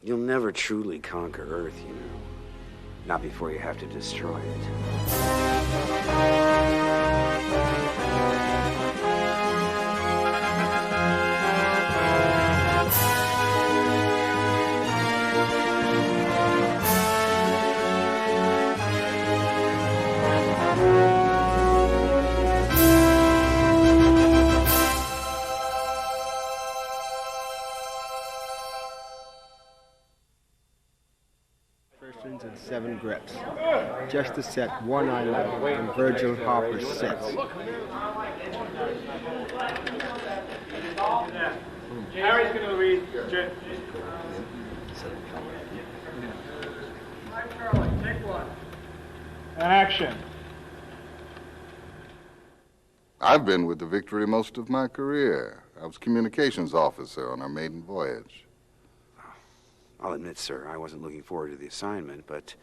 You'll never truly conquer Earth, you know. Not before you have to destroy it. And 7 grips, just to set one eye level on Virgil Harper's sets. Harry's going to read. Charlie, take one. And action. I've been with the Victory most of my career. I was communications officer on our maiden voyage. I'll admit, sir, I wasn't looking forward to the assignment, but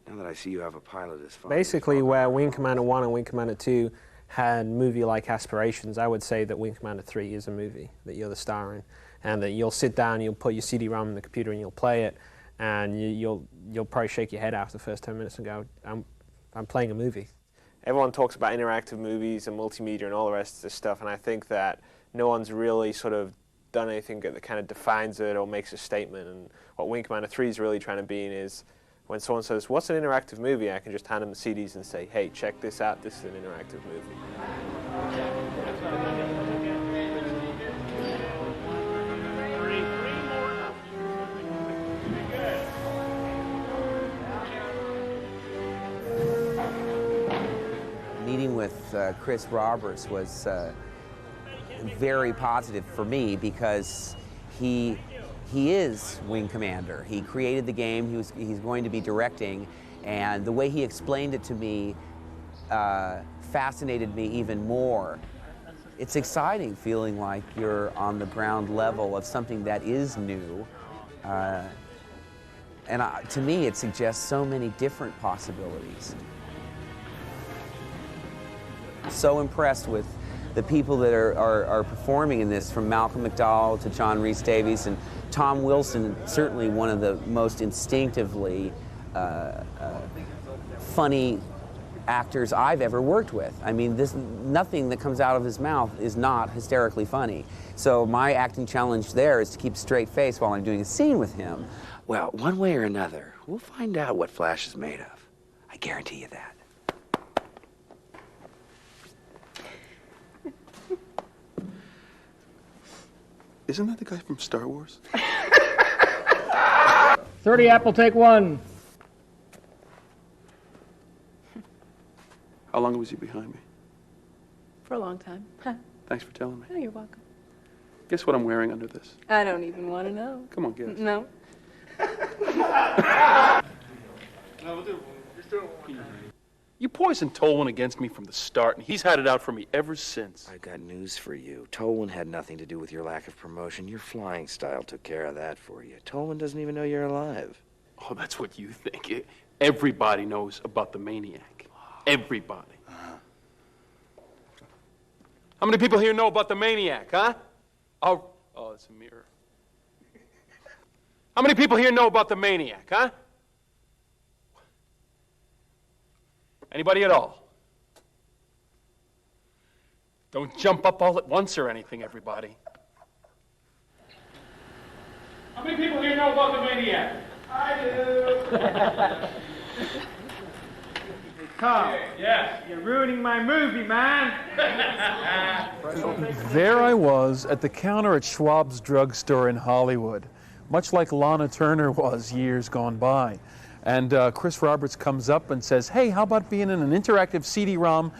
now that I see you have a pilot as fun. Basically, where Wing Commander 1 and Wing Commander 2 had movie-like aspirations, I would say that Wing Commander 3 is a movie that you're the star in, and that you'll sit down, you'll put your CD-ROM in the computer and you'll play it, and you'll probably shake your head after the first 10 minutes and go, I'm playing a movie. Everyone talks about interactive movies and multimedia and all the rest of this stuff, and I think that no one's really sort of done anything that kind of defines it or makes a statement. And what Wing Commander 3 is really trying to be in is when someone says, what's an interactive movie? I can just hand them the CDs and say, hey, check this out, this is an interactive movie. Meeting with Chris Roberts was very positive for me because he is Wing Commander. He created the game, he's going to be directing, and the way he explained it to me fascinated me even more. It's exciting feeling like you're on the ground level of something that is new, and to me it suggests so many different possibilities. So impressed with the people that are performing in this, from Malcolm McDowell to John Rhys Davies, and Tom Wilson, certainly one of the most instinctively funny actors I've ever worked with. I mean, nothing that comes out of his mouth is not hysterically funny. So my acting challenge there is to keep a straight face while I'm doing a scene with him. Well, one way or another, we'll find out what Flash is made of. I guarantee you that. Isn't that the guy from Star Wars? 30 Apple, take one. How long was he behind me? For a long time. Thanks for telling me. Oh, you're welcome. Guess what I'm wearing under this? I don't even want to know. Come on, guess. No. You poisoned Tolwyn against me from the start, and he's had it out for me ever since. I've got news for you. Tolwyn had nothing to do with your lack of promotion. Your flying style took care of that for you. Tolwyn doesn't even know you're alive. Oh, that's what you think. Everybody knows about the maniac. Everybody. How many people here know about the maniac, huh? Oh, it's a mirror. How many people here know about the maniac, huh? Anybody at all? Don't jump up all at once or anything, everybody. How many people here know about the maniac? I do. Tom, Yes. you're ruining my movie, man. There I was at the counter at Schwab's drugstore in Hollywood, much like Lana Turner was years gone by. And Chris Roberts comes up and says, hey, how about being in an interactive CD-ROM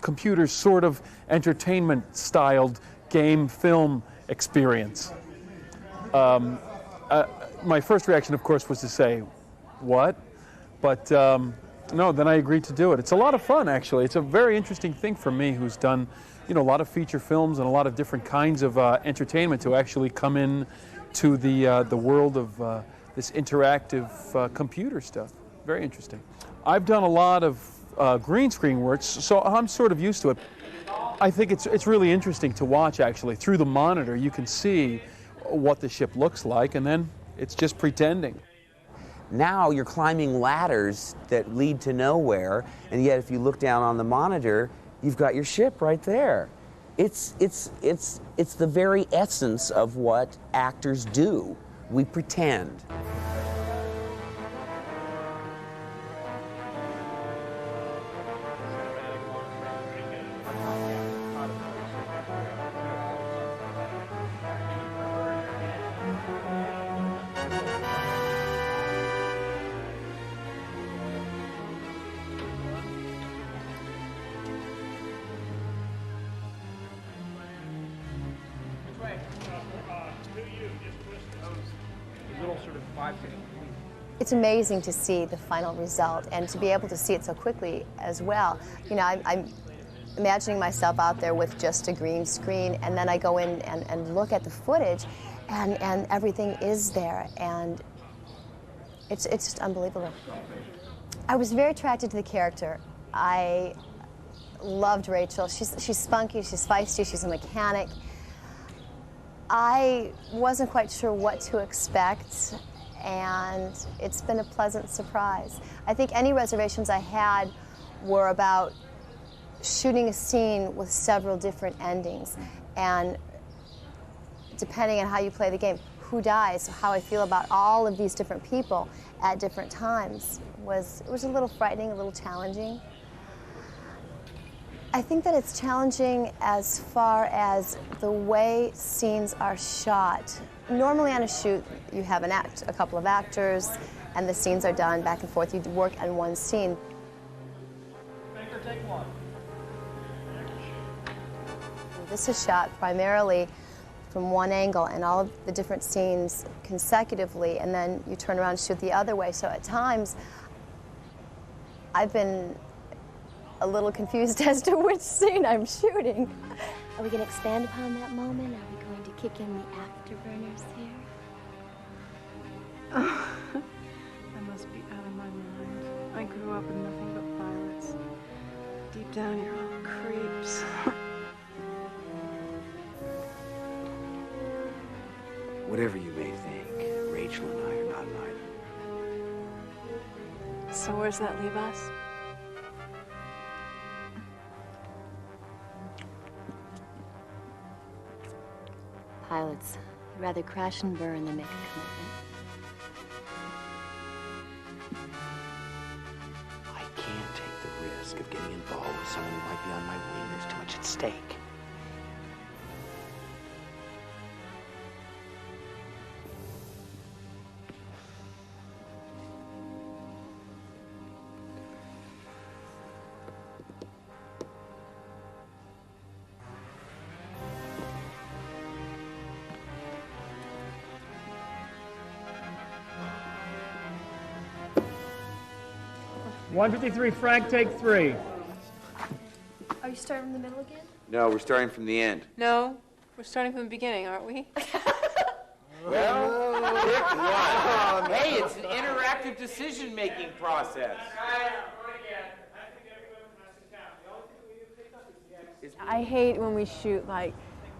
computer sort of entertainment-styled game film experience? My first reaction, of course, was to say, what? But no, then I agreed to do it. It's a lot of fun, actually. It's a very interesting thing for me, who's done, a lot of feature films and a lot of different kinds of entertainment, to actually come in to the world of this interactive computer stuff. Very interesting. I've done a lot of green screen work, so I'm sort of used to it. I think it's really interesting to watch, actually. Through the monitor, you can see what the ship looks like, and then It's just pretending. Now you're climbing ladders that lead to nowhere, and yet if you look down on the monitor, you've got your ship right there. It's the very essence of what actors do. We pretend. It's amazing to see the final result and to be able to see it so quickly as well. You know, I'm imagining myself out there with just a green screen, and then I go in and look at the footage, and everything is there, and it's just unbelievable. I was very attracted to the character. I loved Rachel. She's spunky, she's feisty, she's a mechanic. I wasn't quite sure what to expect, and it's been a pleasant surprise. I think any reservations I had were about shooting a scene with several different endings, and depending on how you play the game, who dies, how I feel about all of these different people at different times was a little frightening, a little challenging. I think that it's challenging as far as the way scenes are shot. Normally on a shoot, you have a couple of actors, and the scenes are done back and forth. You work on one scene. Baker, take one. This is shot primarily from one angle, and all of the different scenes consecutively, and then you turn around and shoot the other way. So at times, I've been a little confused as to which scene I'm shooting. Are we going to expand upon that moment? Are we going to kick in the afterburners here? Oh, I must be out of my mind. I grew up with nothing but violets. Deep down, you're all creeps. Whatever you may think, Rachel and I are not an item. So where's that leave us? Pilots, rather crash and burn than make a commitment. I can't take the risk of getting involved with someone who might be on my wing. There's too much at stake. .153, Frank, take 3. Are you starting from the middle again? No, we're starting from the end. No, we're starting from the beginning, aren't we? Well, pick one. Hey, it's an interactive decision-making process. I hate when we shoot like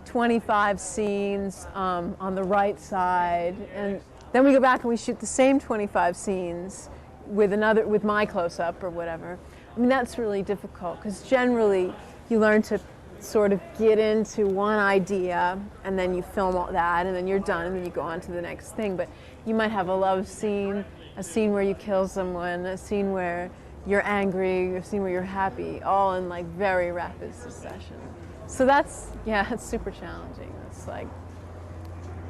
25 scenes on the right side, and then we go back and we shoot the same 25 scenes with my close-up or whatever. I mean, that's really difficult because generally you learn to sort of get into one idea and then you film all that and then you're done and then you go on to the next thing. But you might have a love scene, a scene where you kill someone, a scene where you're angry, a scene where you're happy, all in like very rapid succession. So that's, yeah, it's super challenging. It's like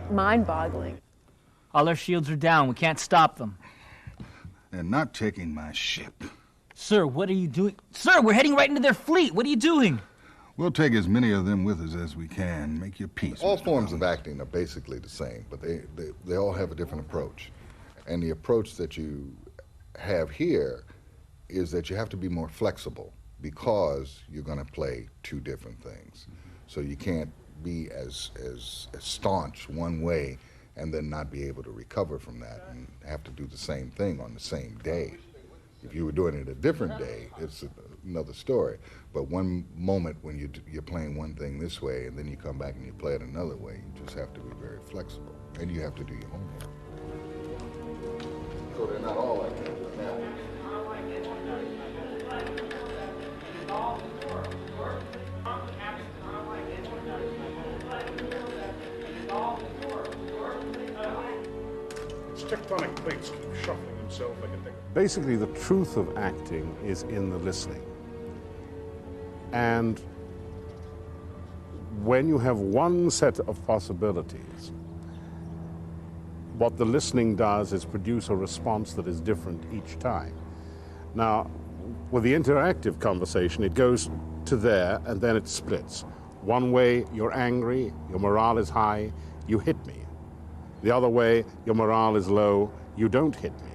mind-boggling. All our shields are down. We can't stop them. They're not taking my ship. Sir, what are you doing? Sir, we're heading right into their fleet. What are you doing? We'll take as many of them with us as we can. Make your peace. All forms of acting are basically the same, but they all have a different approach. And the approach that you have here is that you have to be more flexible because you're going to play two different things. So you can't be as staunch one way and then not be able to recover from that and have to do the same thing on the same day. If you were doing it a different day, it's another story. But one moment when you're playing one thing this way and then you come back and you play it another way, you just have to be very flexible and you have to do your homework. So they're not all like that. It's tectonic plates keep shuffling themselves like a thing. Basically, the truth of acting is in the listening. And when you have one set of possibilities, what the listening does is produce a response that is different each time. Now, with the interactive conversation, it goes to there and then it splits. One way, you're angry, your morale is high, you hit me. The other way, your morale is low, you don't hit me.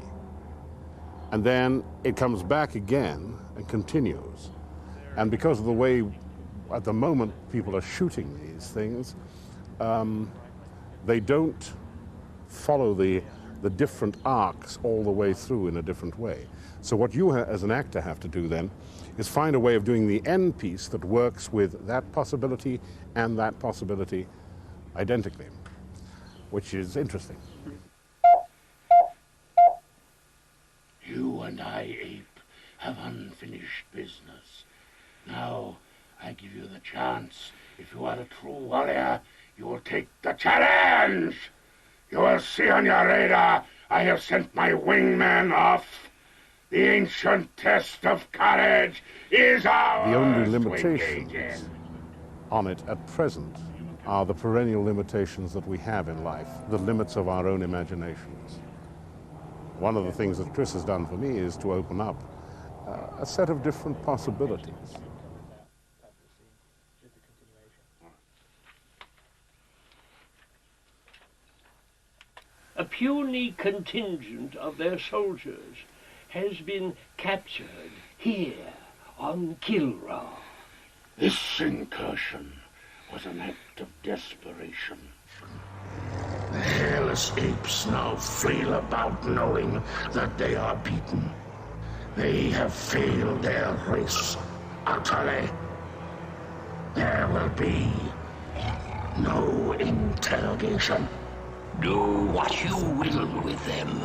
And then it comes back again and continues. And because of the way, at the moment, people are shooting these things, they don't follow the different arcs all the way through in a different way. So what you as an actor have to do then is find a way of doing the end piece that works with that possibility and that possibility identically, which is interesting. You and I, Ape, have unfinished business. Now, I give you the chance. If you are a true warrior, you will take the challenge. You will see on your radar, I have sent my wingman off. The ancient test of courage is ours. The only limitations on it at present are the perennial limitations that we have in life, the limits of our own imaginations. One of the things that Chris has done for me is to open up a set of different possibilities. A puny contingent of their soldiers has been captured here on Kilra. This incursion was an act of desperation. The hairless apes now flail about knowing that they are beaten. They have failed their race utterly. There will be no interrogation. Do what you will with them.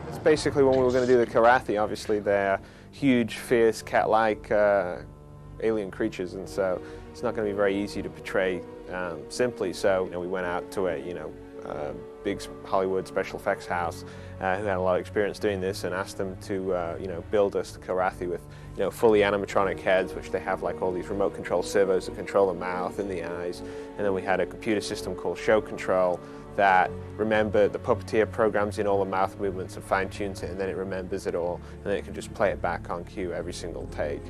It's basically when we were going to do the Karathi, obviously they're huge, fierce, cat-like alien creatures, and so it's not going to be very easy to portray simply. So we went out to a big Hollywood special effects house who had a lot of experience doing this, and asked them to build us the Karathi with fully animatronic heads, which they have like all these remote control servos that control the mouth and the eyes, and then we had a computer system called Show Control that remembered the puppeteer programs in all the mouth movements and fine-tunes it, and then it remembers it all, and then it can just play it back on cue every single take.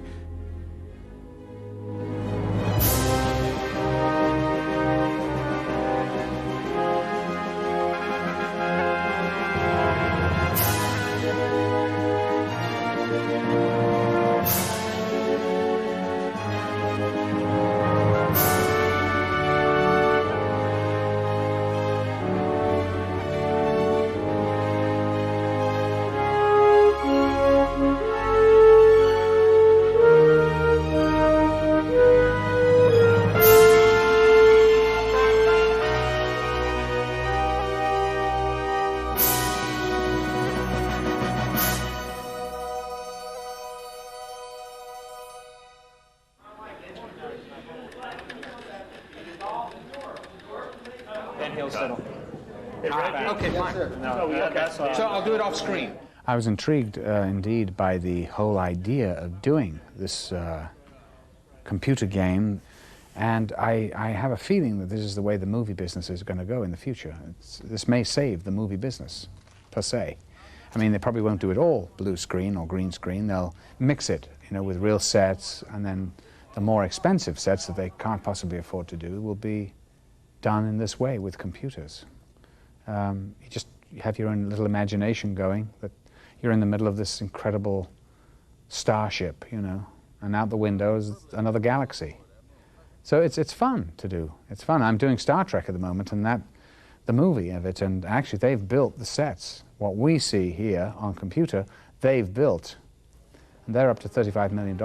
Okay, fine. So I'll do it off screen. I was intrigued indeed by the whole idea of doing this computer game, and I have a feeling that this is the way the movie business is going to go in the future. This may save the movie business, per se. I mean, they probably won't do it all blue screen or green screen. They'll mix it, with real sets, and then the more expensive sets that they can't possibly afford to do will be done in this way with computers. You just have your own little imagination going, that you're in the middle of this incredible starship, and out the window is another galaxy. So it's fun to do. It's fun. I'm doing Star Trek at the moment, and the movie of it, and actually they've built the sets. What we see here on computer, they've built, and they're up to $35 million.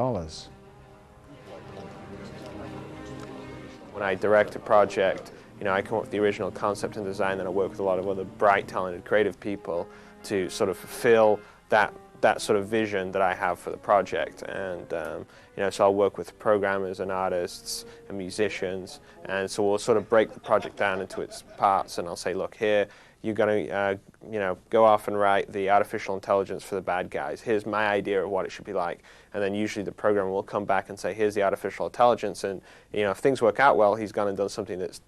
When I direct a project, I come up with the original concept and design, then I work with a lot of other bright, talented, creative people to sort of fulfill that sort of vision that I have for the project. And you know, so I'll work with programmers and artists and musicians, and so we'll sort of break the project down into its parts, and I'll say, look, here you're going to you know, go off and write the artificial intelligence for the bad guys. Here's my idea of what it should be like. And then usually the programmer will come back and say, here's the artificial intelligence, and you know, if things work out well, he's gone and done something that's,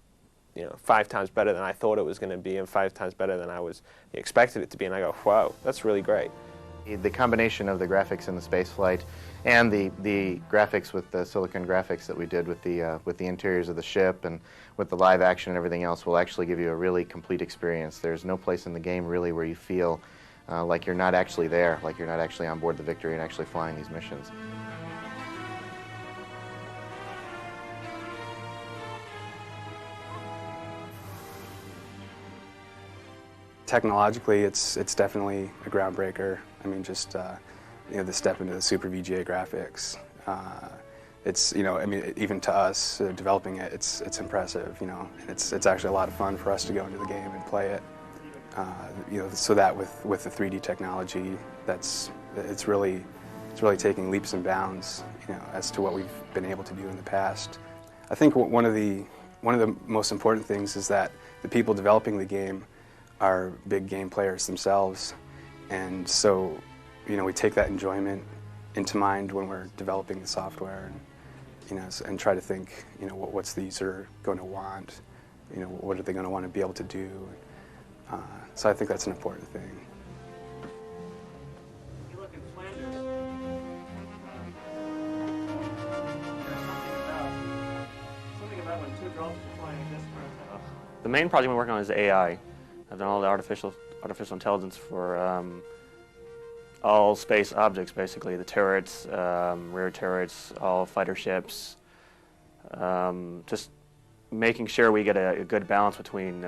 you know, 5 times better than I thought it was going to be, and 5 times better than I was expected it to be. And I go, whoa, that's really great. The combination of the graphics in the space flight and the graphics with the silicon graphics that we did with the interiors of the ship and with the live action and everything else will actually give you a really complete experience. There's no place in the game really where you feel like you're not actually there, like you're not actually on board the Victory and actually flying these missions. Technologically, it's definitely a groundbreaker. I mean, just you know, the step into the Super VGA graphics. It's, you know, I mean, even to us developing it, it's impressive. You know, and it's actually a lot of fun for us to go into the game and play it. You know, so that with the 3D technology, it's really taking leaps and bounds, you know, as to what we've been able to do in the past. I think one of the most important things is that the people developing the game are big game players themselves, and so, you know, we take that enjoyment into mind when we're developing the software, and you know, and try to think, you know, what's the user going to want, you know, what are they going to want to be able to do. So I think that's an important thing. The main project we're working on is AI. I've done all the artificial intelligence for all space objects, basically. The turrets, rear turrets, all fighter ships. Just making sure we get a good balance between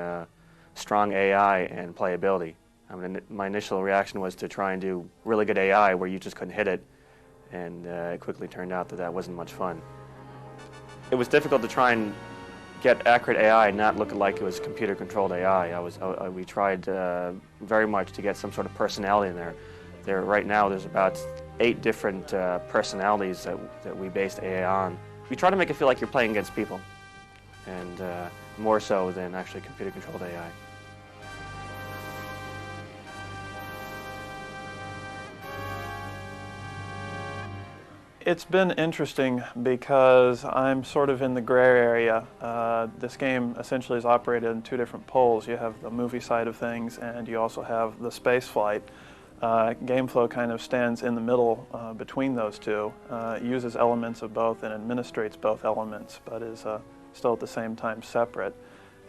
strong AI and playability. I mean, my initial reaction was to try and do really good AI where you just couldn't hit it, and it quickly turned out that that wasn't much fun. It was difficult to try and get accurate AI and not look like it was computer-controlled AI. We tried very much to get some sort of personality in there. Right now, there's about 8 different personalities that we based AI on. We try to make it feel like you're playing against people, and more so than actually computer-controlled AI. It's been interesting because I'm sort of in the gray area. This game essentially is operated in 2 different poles. You have the movie side of things, and you also have the space flight. GameFlow kind of stands in the middle between those 2. It uses elements of both and administrates both elements, but is still at the same time separate.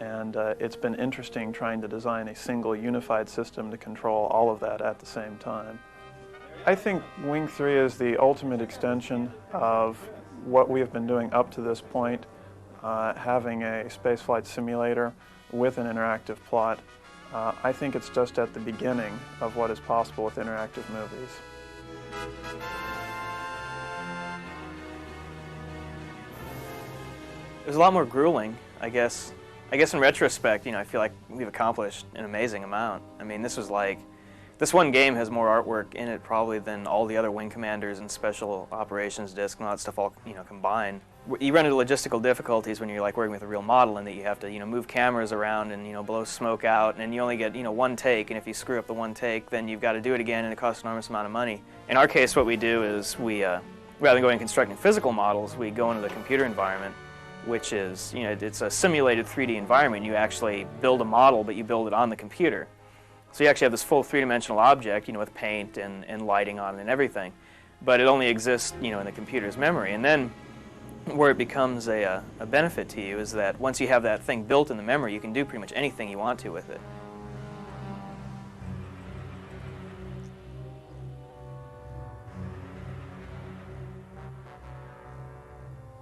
And it's been interesting trying to design a single unified system to control all of that at the same time. I think Wing 3 is the ultimate extension of what we have been doing up to this point, having a spaceflight simulator with an interactive plot. I think it's just at the beginning of what is possible with interactive movies. It was a lot more grueling, I guess. In retrospect, you know, I feel like we've accomplished an amazing amount. I mean, this one game has more artwork in it probably than all the other Wing Commanders and Special Operations Disc and all that stuff all, you know, combined. You run into logistical difficulties when you're like working with a real model, in that you have to, you know, move cameras around and, you know, blow smoke out, and you only get, you know, 1 take, and if you screw up the 1 take, then you've got to do it again, and it costs an enormous amount of money. In our case, what we do is we, rather than going and constructing physical models, we go into the computer environment, which is, you know, it's a simulated 3D environment. You actually build a model, but you build it on the computer. So you actually have this full 3-dimensional object, you know, with paint and lighting on it and everything, but it only exists, you know, in the computer's memory. And then where it becomes a benefit to you is that once you have that thing built in the memory, you can do pretty much anything you want to with it.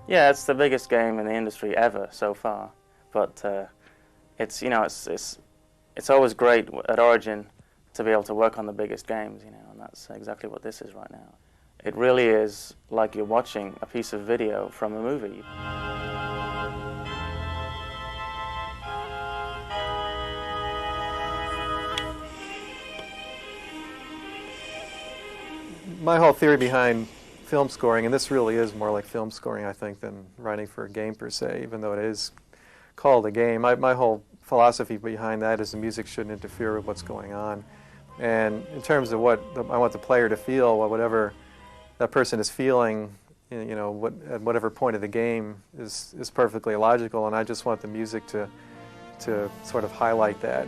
Yeah, it's the biggest game in the industry ever so far, but it's, you know, it's always great at Origin to be able to work on the biggest games, you know, and that's exactly what this is right now. It really is like you're watching a piece of video from a movie. my whole theory behind film scoring, and this really is more like film scoring, I think, than writing for a game per se, even though it is called a game. My whole philosophy behind that is the music shouldn't interfere with what's going on. And in terms of what I want the player to feel, whatever that person is feeling, you know, at whatever point of the game is perfectly logical, and I just want the music to sort of highlight that.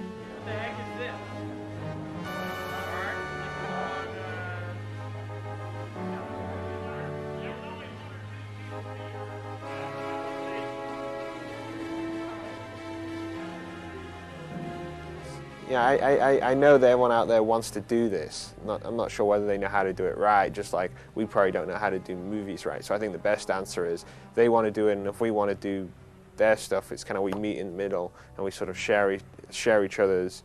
Yeah, I know that everyone out there wants to do this. I'm not sure whether they know how to do it right, just like we probably don't know how to do movies right. So I think the best answer is they want to do it, and if we want to do their stuff, it's kind of we meet in the middle and we sort of share each other's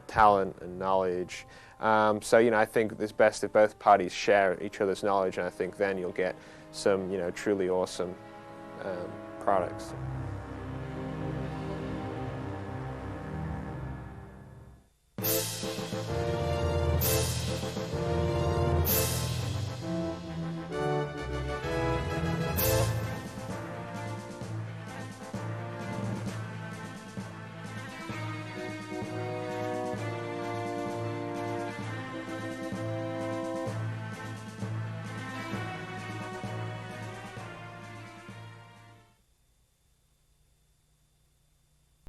talent and knowledge. So, you know, I think it's best if both parties share each other's knowledge, and I think then you'll get some, you know, truly awesome products.